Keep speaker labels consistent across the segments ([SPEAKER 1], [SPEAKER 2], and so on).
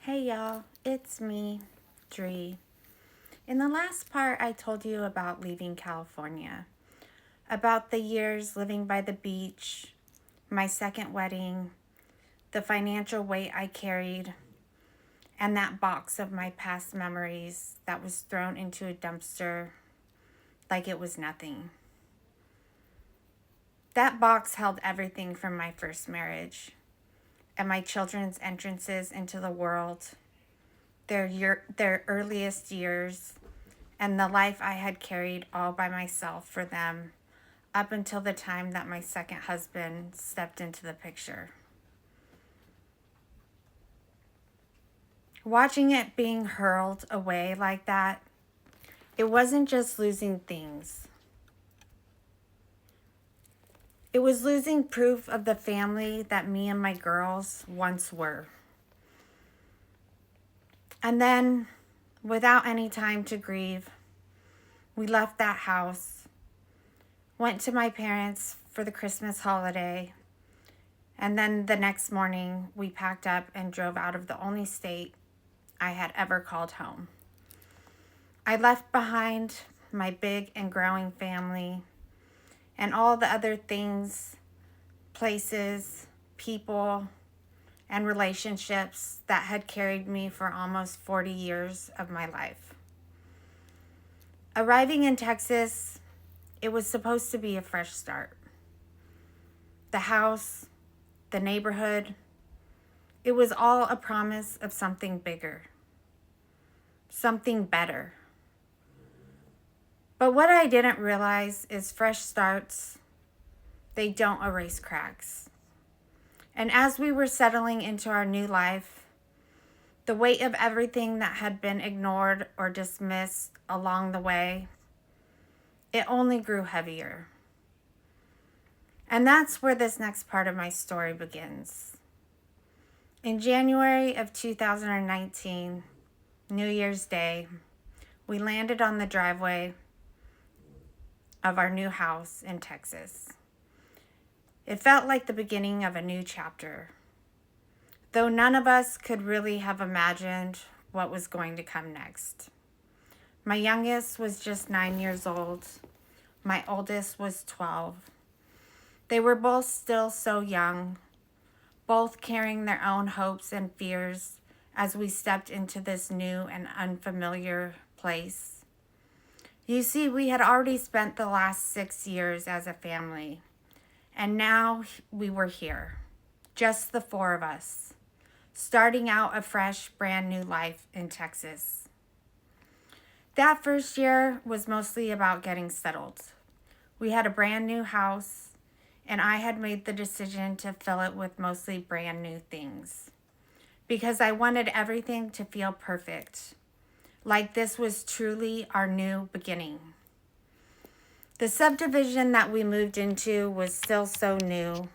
[SPEAKER 1] Hey y'all, it's me, Dri. In the last part, I told you about leaving California, about the years living by the beach, my second wedding, the financial weight I carried, and that box of my past memories that was thrown into a dumpster like it was nothing. That box held everything from my first marriage and my children's entrances into the world, their earliest years, and the life I had carried all by myself for them up until the time that my second husband stepped into the picture. Watching it being hurled away like that, it wasn't just losing things. It was losing proof of the family that me and my girls once were. And then, without any time to grieve, we left that house, went to my parents for the Christmas holiday, and then the next morning we packed up and drove out of the only state I had ever called home. I left behind my big and growing family and all the other things, places, people, and relationships that had carried me for almost 40 years of my life. Arriving in Texas, it was supposed to be a fresh start. The house, the neighborhood, it was all a promise of something bigger, something better. But what I didn't realize is fresh starts, they don't erase cracks. And as we were settling into our new life, the weight of everything that had been ignored or dismissed along the way, it only grew heavier. And that's where this next part of my story begins. In January of 2019, New Year's Day, we landed on the driveway of our new house in Texas. It felt like the beginning of a new chapter, though none of us could really have imagined what was going to come next. My youngest was just 9 years old. My oldest was 12. They were both still so young, both carrying their own hopes and fears as we stepped into this new and unfamiliar place. You see, we had already spent the last 6 years as a family, and now we were here, just the four of us, starting out a fresh, brand new life in Texas. That first year was mostly about getting settled. We had a brand new house, and I had made the decision to fill it with mostly brand new things because I wanted everything to feel perfect, like this was truly our new beginning. The subdivision that we moved into was still so new.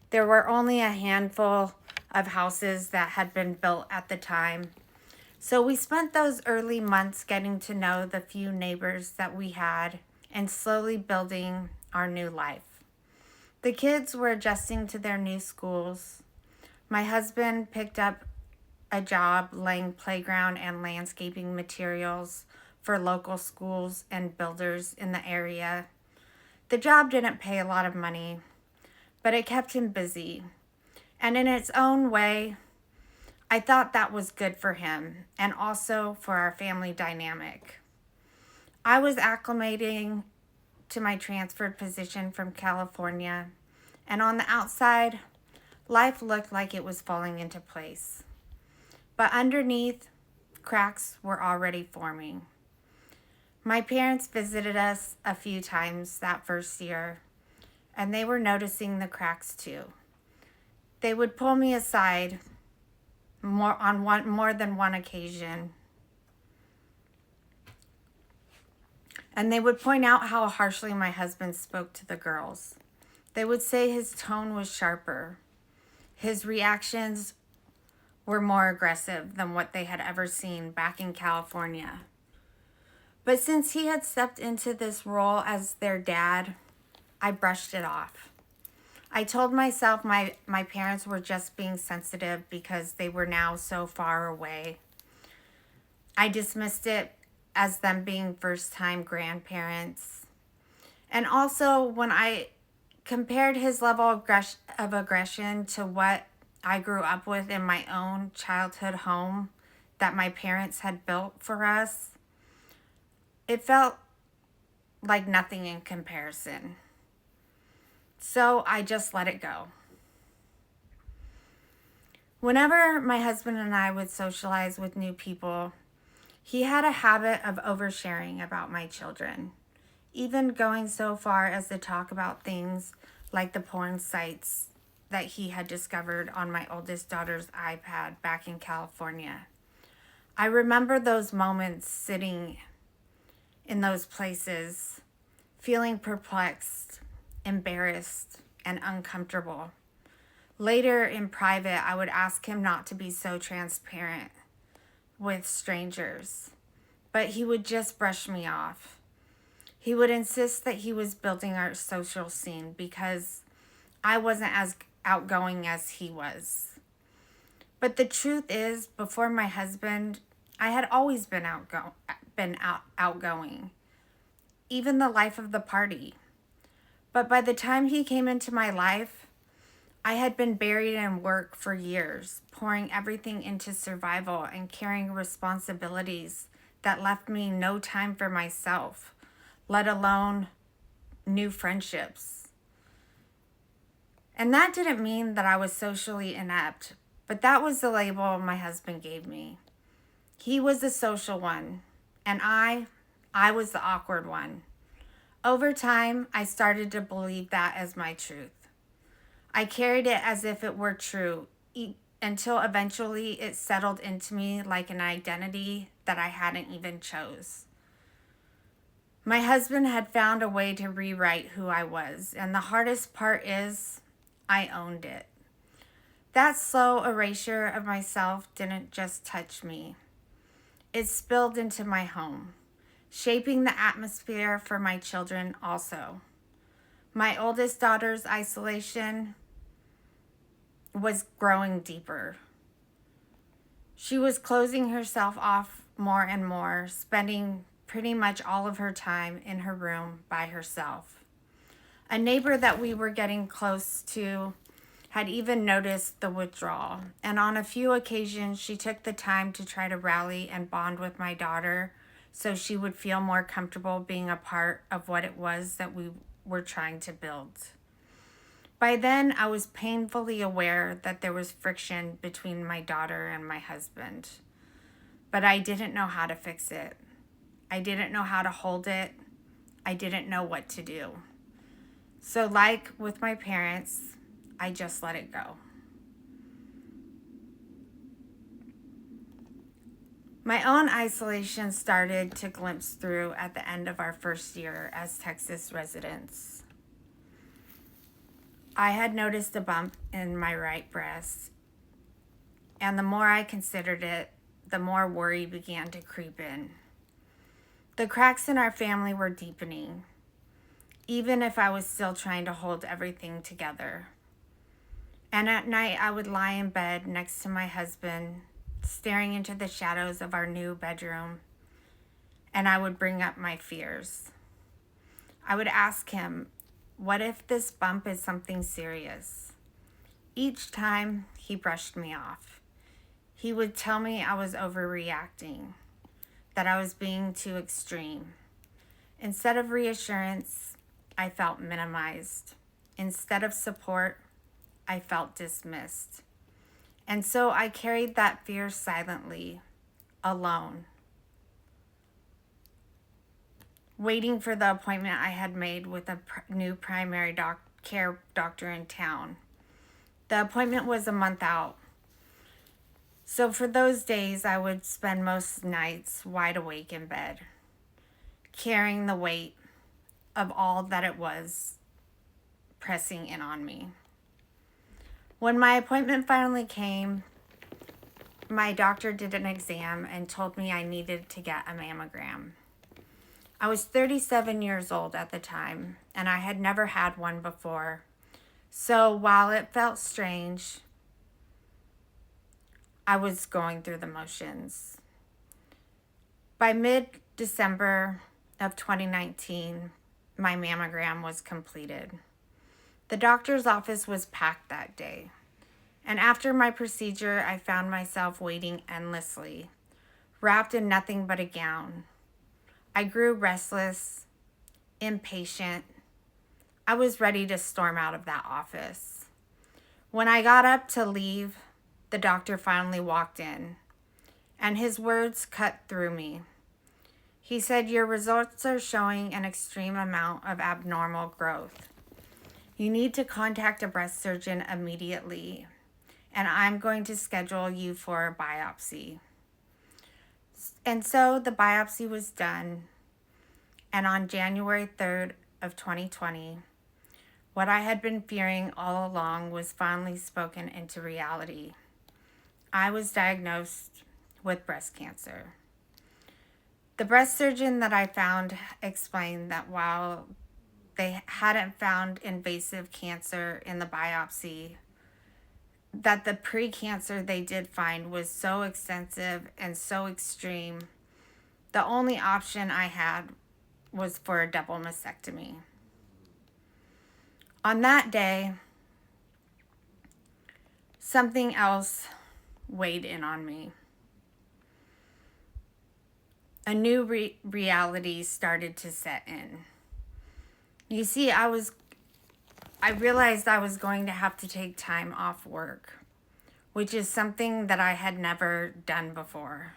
[SPEAKER 1] There were only a handful of houses that had been built at the time. So we spent those early months getting to know the few neighbors that we had and slowly building our new life. The kids were adjusting to their new schools. My husband picked up a job laying playground and landscaping materials for local schools and builders in the area. The job didn't pay a lot of money, but it kept him busy. And in its own way, I thought that was good for him and also for our family dynamic. I was acclimating to my transferred position from California, and on the outside, life looked like it was falling into place. But underneath, cracks were already forming. My parents visited us a few times that first year, and they were noticing the cracks too. They would pull me aside more than one occasion, and they would point out how harshly my husband spoke to the girls. They would say his tone was sharper. His reactions were more aggressive than what they had ever seen back in California. But since he had stepped into this role as their dad, I brushed it off. I told myself my parents were just being sensitive because they were now so far away. I dismissed it as them being first-time grandparents. And also, when I compared his level of aggression to what I grew up with in my own childhood home that my parents had built for us, it felt like nothing in comparison. So I just let it go. Whenever my husband and I would socialize with new people, he had a habit of oversharing about my children, even going so far as to talk about things like the porn sites that he had discovered on my oldest daughter's iPad back in California. I remember those moments sitting in those places, feeling perplexed, embarrassed, and uncomfortable. Later in private, I would ask him not to be so transparent with strangers, but he would just brush me off. He would insist that he was building our social scene because I wasn't as outgoing as he was. But the truth is, before my husband, I had always been outgoing, even the life of the party. But by the time he came into my life, I had been buried in work for years, pouring everything into survival and carrying responsibilities that left me no time for myself, let alone new friendships. And that didn't mean that I was socially inept, but that was the label my husband gave me. He was the social one, and I was the awkward one. Over time, I started to believe that as my truth. I carried it as if it were true, until eventually it settled into me like an identity that I hadn't even chose. My husband had found a way to rewrite who I was, and the hardest part is I owned it. That slow erasure of myself didn't just touch me. It spilled into my home, shaping the atmosphere for my children also. My oldest daughter's isolation was growing deeper. She was closing herself off more and more, spending pretty much all of her time in her room by herself. A neighbor that we were getting close to had even noticed the withdrawal, and on a few occasions she took the time to try to rally and bond with my daughter so she would feel more comfortable being a part of what it was that we were trying to build. By then, I was painfully aware that there was friction between my daughter and my husband, but I didn't know how to fix it. I didn't know how to hold it. I didn't know what to do. So like with my parents, I just let it go. My own isolation started to glimpse through at the end of our first year as Texas residents. I had noticed a bump in my right breast, and the more I considered it, the more worry began to creep in. The cracks in our family were deepening, even if I was still trying to hold everything together. And at night, I would lie in bed next to my husband, staring into the shadows of our new bedroom, and I would bring up my fears. I would ask him, what if this bump is something serious? Each time, he brushed me off. He would tell me I was overreacting, that I was being too extreme. Instead of reassurance, I felt minimized. Instead of support, I felt dismissed. And so I carried that fear silently, alone, waiting for the appointment I had made with a new primary care doctor in town. The appointment was a month out. So for those days, I would spend most nights wide awake in bed, carrying the weight of all that it was pressing in on me. When my appointment finally came, my doctor did an exam and told me I needed to get a mammogram. I was 37 years old at the time, and I had never had one before, So while it felt strange, I was going through the motions. By mid-December of 2019, my mammogram was completed. The doctor's office was packed that day. And after my procedure, I found myself waiting endlessly, wrapped in nothing but a gown. I grew restless, impatient. I was ready to storm out of that office. When I got up to leave, the doctor finally walked in, and his words cut through me. He said, "Your results are showing an extreme amount of abnormal growth. You need to contact a breast surgeon immediately, and I'm going to schedule you for a biopsy." And so the biopsy was done, and on January 3rd of 2020, what I had been fearing all along was finally spoken into reality. I was diagnosed with breast cancer. The breast surgeon that I found explained that while they hadn't found invasive cancer in the biopsy, that the pre-cancer they did find was so extensive and so extreme, the only option I had was for a double mastectomy. On that day, something else weighed in on me. A new reality started to set in. You see, I realized I was going to have to take time off work, which is something that I had never done before.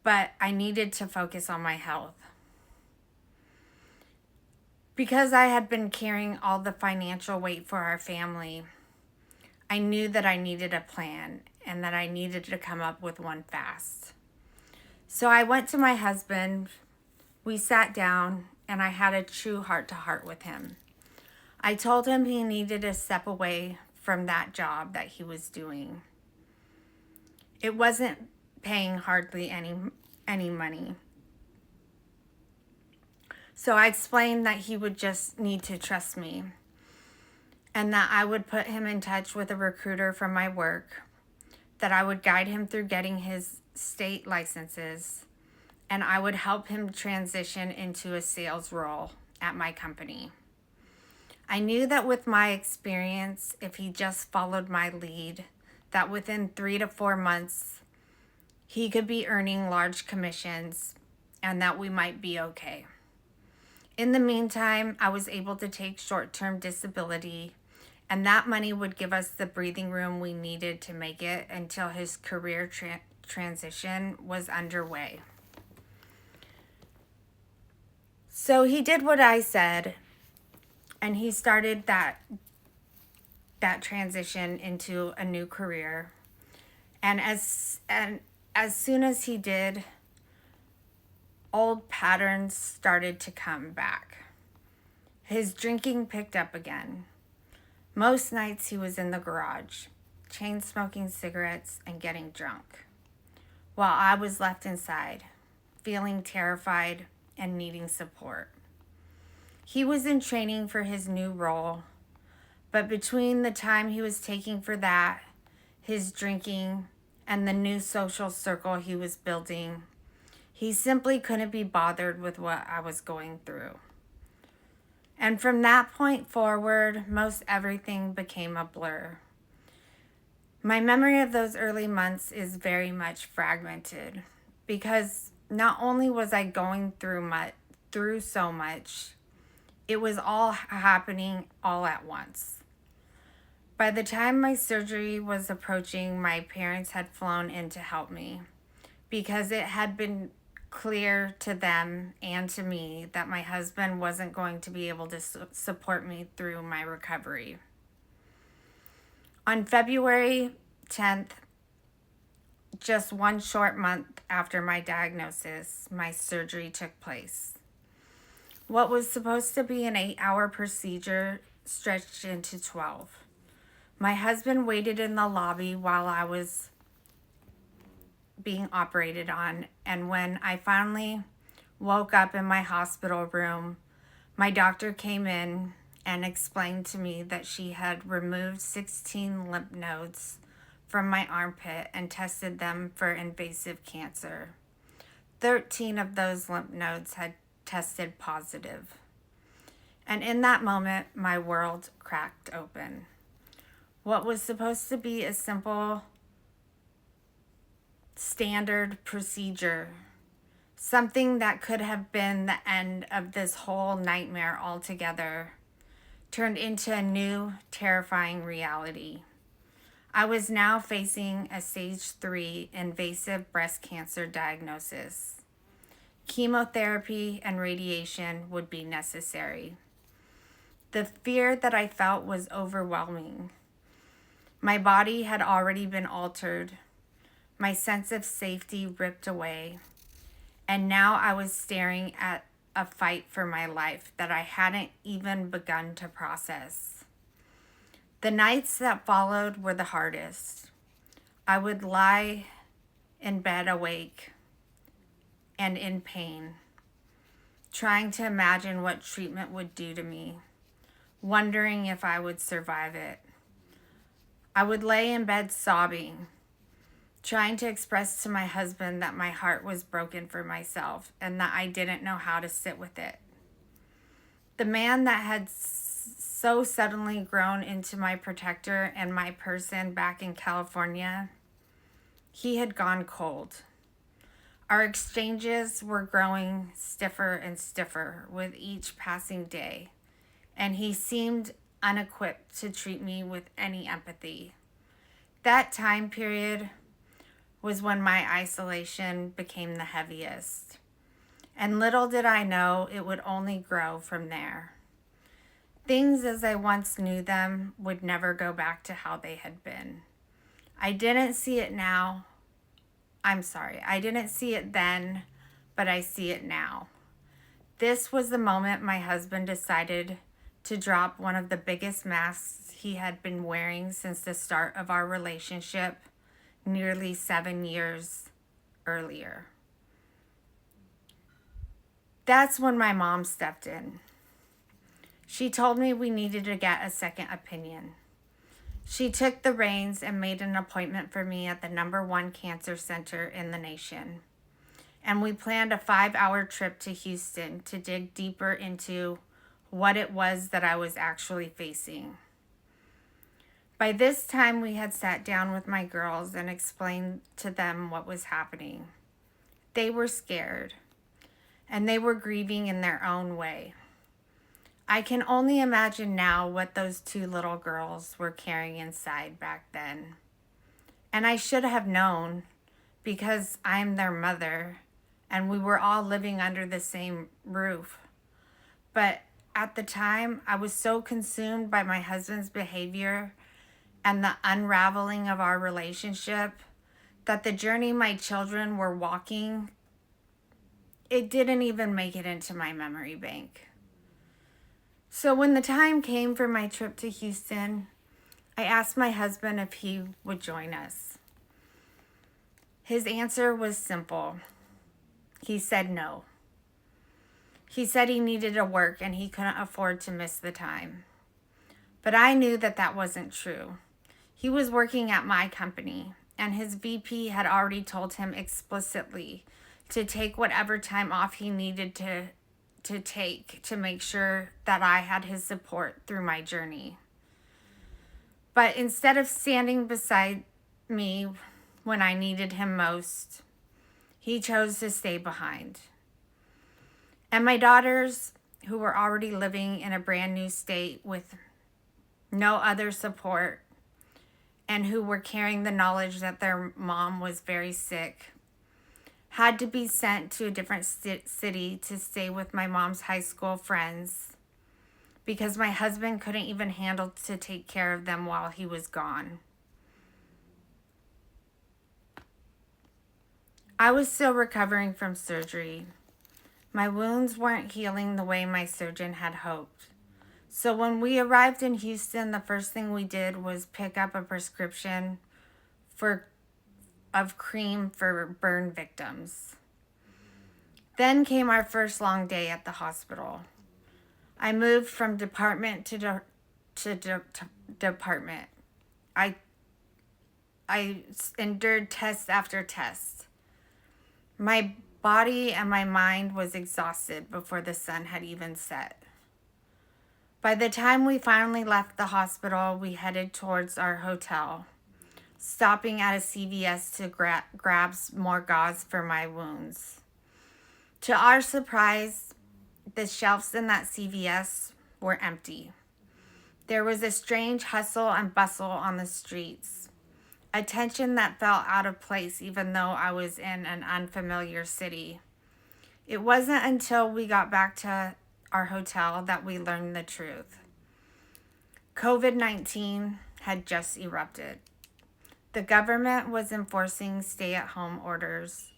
[SPEAKER 1] But I needed to focus on my health. Because I had been carrying all the financial weight for our family, I knew that I needed a plan and that I needed to come up with one fast. So I went to my husband, we sat down, and I had a true heart-to-heart with him. I told him he needed to step away from that job that he was doing. It wasn't paying hardly any money. So I explained that he would just need to trust me and that I would put him in touch with a recruiter from my work, that I would guide him through getting his state licenses, and I would help him transition into a sales role at my company. I knew that with my experience, if he just followed my lead, that within 3 to 4 months, he could be earning large commissions and that we might be okay. In the meantime, I was able to take short-term disability, and that money would give us the breathing room we needed to make it until his career transition was underway. So he did what I said, and he started that transition into a new career. And as soon as he did, old patterns started to come back. His drinking picked up again. Most nights he was in the garage, chain smoking cigarettes and getting drunk, while I was left inside, feeling terrified and needing support. He was in training for his new role, but between the time he was taking for that, his drinking, and the new social circle he was building, he simply couldn't be bothered with what I was going through. And from that point forward, most everything became a blur. My memory of those early months is very much fragmented because not only was I going through so much, it was all happening all at once. By the time my surgery was approaching, my parents had flown in to help me because it had been clear to them and to me that my husband wasn't going to be able to support me through my recovery. On February 10th, just one short month after my diagnosis, my surgery took place. What was supposed to be an 8-hour procedure stretched into 12. My husband waited in the lobby while I was being operated on, and when I finally woke up in my hospital room, my doctor came in and explained to me that she had removed 16 lymph nodes from my armpit and tested them for invasive cancer. 13 of those lymph nodes had tested positive. And in that moment, my world cracked open. What was supposed to be a simple, standard procedure, something that could have been the end of this whole nightmare altogether, turned into a new, terrifying reality. I was now facing a stage 3 invasive breast cancer diagnosis. Chemotherapy and radiation would be necessary. The fear that I felt was overwhelming. My body had already been altered, my sense of safety ripped away, and now I was staring at a fight for my life that I hadn't even begun to process. The nights that followed were the hardest. I would lie in bed awake and in pain, trying to imagine what treatment would do to me, wondering if I would survive it. I would lay in bed sobbing, trying to express to my husband that my heart was broken for myself and that I didn't know how to sit with it. The man that had so suddenly grown into my protector and my person back in California, he had gone cold. Our exchanges were growing stiffer and stiffer with each passing day, and he seemed unequipped to treat me with any empathy. That time period was when my isolation became the heaviest, and little did I know it would only grow from there. Things as I once knew them would never go back to how they had been. I didn't see it then, but I see it now. This was the moment my husband decided to drop one of the biggest masks he had been wearing since the start of our relationship nearly 7 years earlier. That's when my mom stepped in. She told me we needed to get a second opinion. She took the reins and made an appointment for me at the #1 cancer center in the nation. And we planned a 5-hour trip to Houston to dig deeper into what it was that I was actually facing. By this time, we had sat down with my girls and explained to them what was happening. They were scared, and they were grieving in their own way. I can only imagine now what those 2 little girls were carrying inside back then. And I should have known, because I'm their mother, and we were all living under the same roof. But at the time, I was so consumed by my husband's behavior and the unraveling of our relationship that the journey my children were walking, it didn't even make it into my memory bank. So when the time came for my trip to Houston, I asked my husband if he would join us. His answer was simple. He said no. He said he needed to work and he couldn't afford to miss the time. But I knew that that wasn't true. He was working at my company, and his VP had already told him explicitly to take whatever time off he needed to take to make sure that I had his support through my journey. But instead of standing beside me when I needed him most, he chose to stay behind. And my daughters, who were already living in a brand new state with no other support, and who were carrying the knowledge that their mom was very sick, had to be sent to a different city to stay with my mom's high school friends because my husband couldn't even handle to take care of them while he was gone. I was still recovering from surgery. My wounds weren't healing the way my surgeon had hoped. So when we arrived in Houston, the first thing we did was pick up a prescription of cream for burn victims. Then came our first long day at the hospital. I moved from department to department. I endured test after test. My body and my mind was exhausted before the sun had even set. By the time we finally left the hospital, we headed towards our hotel, stopping at a CVS to grab more gauze for my wounds. To our surprise, the shelves in that CVS were empty. There was a strange hustle and bustle on the streets, a tension that felt out of place even though I was in an unfamiliar city. It wasn't until we got back to our hotel that we learned the truth. COVID-19 had just erupted. The government was enforcing stay-at-home orders,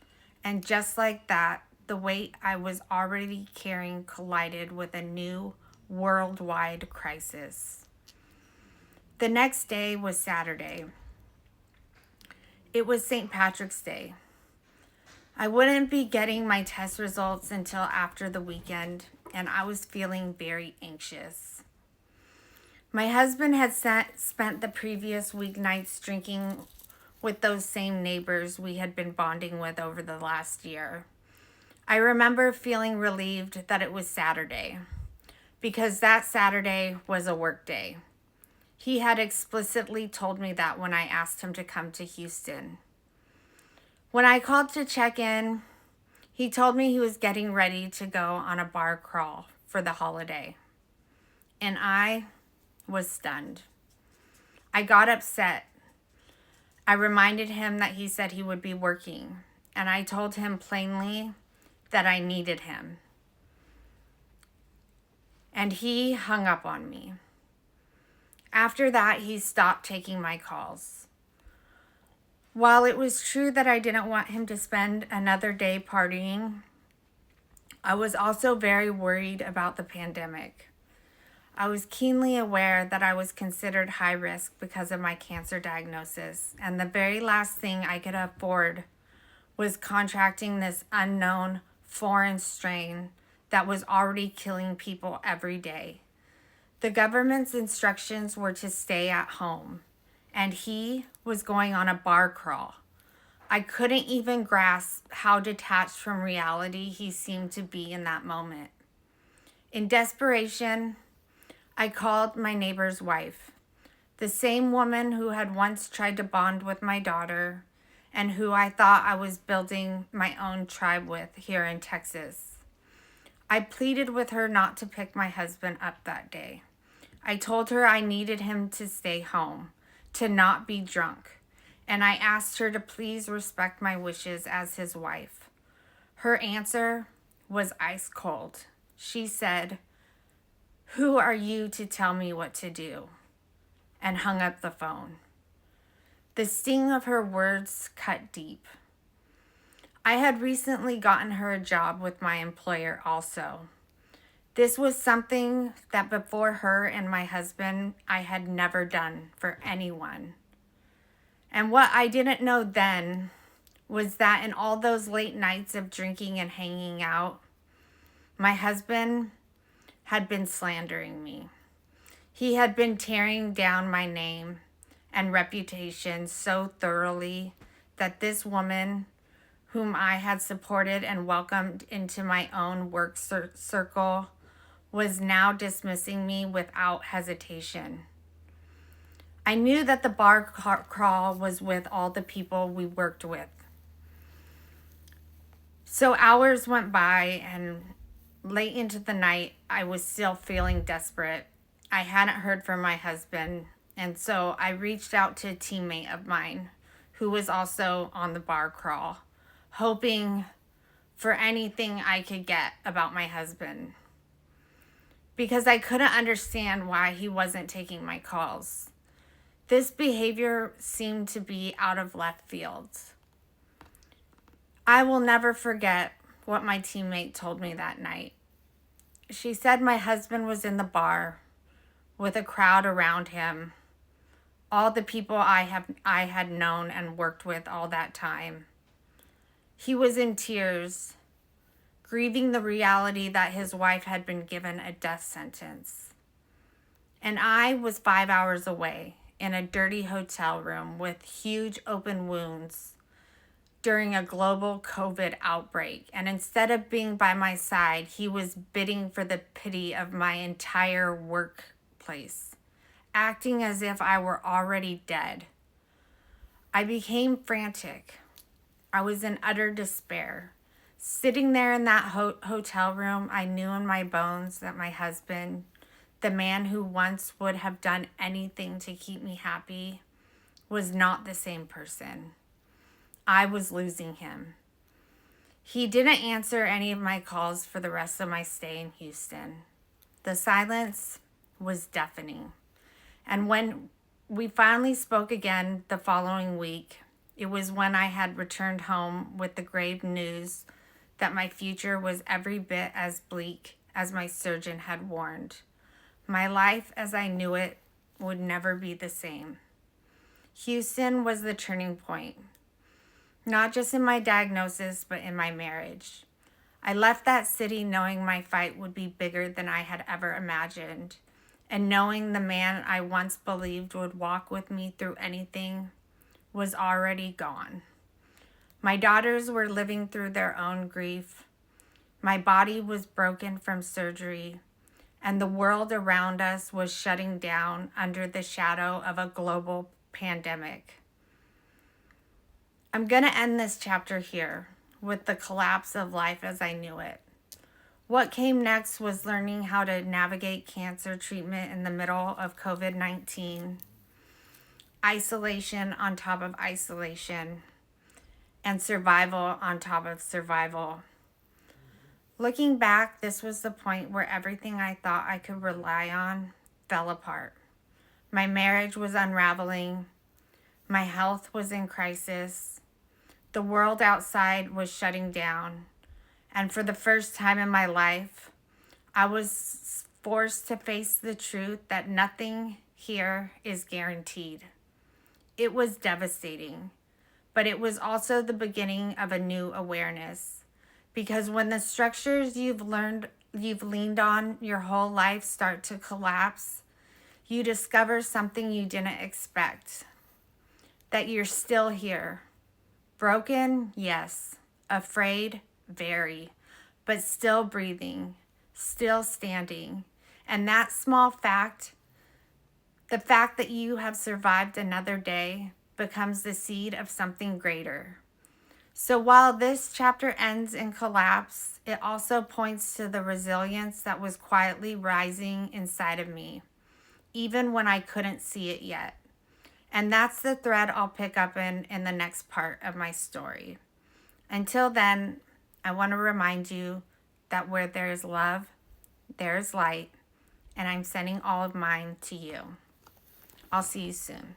[SPEAKER 1] and just like that, the weight I was already carrying collided with a new worldwide crisis. The next day was Saturday. It was St. Patrick's Day. I wouldn't be getting my test results until after the weekend, and I was feeling very anxious. My husband had spent the previous weeknights drinking with those same neighbors we had been bonding with over the last year. I remember feeling relieved that it was Saturday, because that Saturday was a work day. He had explicitly told me that when I asked him to come to Houston. When I called to check in, he told me he was getting ready to go on a bar crawl for the holiday. And I was stunned. I got upset. I reminded him that he said he would be working, and I told him plainly that I needed him. And he hung up on me. After that, he stopped taking my calls. While it was true that I didn't want him to spend another day partying, I was also very worried about the pandemic. I was keenly aware that I was considered high risk because of my cancer diagnosis, and the very last thing I could afford was contracting this unknown foreign strain that was already killing people every day. The government's instructions were to stay at home, and he was going on a bar crawl. I couldn't even grasp how detached from reality he seemed to be in that moment. In desperation, I called my neighbor's wife, the same woman who had once tried to bond with my daughter and who I thought I was building my own tribe with here in Texas. I pleaded with her not to pick my husband up that day. I told her I needed him to stay home, to not be drunk, and I asked her to please respect my wishes as his wife. Her answer was ice cold. She said, "Who are you to tell me what to do?" and hung up the phone. The sting of her words cut deep. I had recently gotten her a job with my employer also. This was something that before her and my husband, I had never done for anyone. And what I didn't know then was that in all those late nights of drinking and hanging out, my husband had been slandering me. He had been tearing down my name and reputation so thoroughly that this woman, whom I had supported and welcomed into my own work circle, was now dismissing me without hesitation. I knew that the bar crawl was with all the people we worked with. So hours went by, and late into the night, I was still feeling desperate. I hadn't heard from my husband, and so I reached out to a teammate of mine who was also on the bar crawl, hoping for anything I could get about my husband, because I couldn't understand why he wasn't taking my calls. This behavior seemed to be out of left field. I will never forget what my teammate told me that night. She said my husband was in the bar with a crowd around him, all the people I had known and worked with all that time. He was in tears, grieving the reality that his wife had been given a death sentence. And I was 5 hours away in a dirty hotel room with huge open wounds during a global COVID outbreak. And instead of being by my side, he was bidding for the pity of my entire workplace, acting as if I were already dead. I became frantic. I was in utter despair. Sitting there in that hotel room, I knew in my bones that my husband, the man who once would have done anything to keep me happy, was not the same person. I was losing him. He didn't answer any of my calls for the rest of my stay in Houston. The silence was deafening. And when we finally spoke again the following week, it was when I had returned home with the grave news that my future was every bit as bleak as my surgeon had warned. My life as I knew it would never be the same. Houston was the turning point, not just in my diagnosis, but in my marriage. I left that city knowing my fight would be bigger than I had ever imagined, and knowing the man I once believed would walk with me through anything was already gone. My daughters were living through their own grief. My body was broken from surgery, and the world around us was shutting down under the shadow of a global pandemic. I'm going to end this chapter here with the collapse of life as I knew it. What came next was learning how to navigate cancer treatment in the middle of COVID-19, isolation on top of isolation, and survival on top of survival. Looking back, this was the point where everything I thought I could rely on fell apart. My marriage was unraveling. My health was in crisis. The world outside was shutting down. And for the first time in my life, I was forced to face the truth that nothing here is guaranteed. It was devastating, but it was also the beginning of a new awareness. Because when the structures you've leaned on your whole life start to collapse, you discover something you didn't expect. That you're still here. Broken, yes. Afraid, very. But still breathing, still standing. And that small fact, the fact that you have survived another day, becomes the seed of something greater. So while this chapter ends in collapse, it also points to the resilience that was quietly rising inside of me, even when I couldn't see it yet. And that's the thread I'll pick up in the next part of my story. Until then, I want to remind you that where there is love, there is light, and I'm sending all of mine to you. I'll see you soon.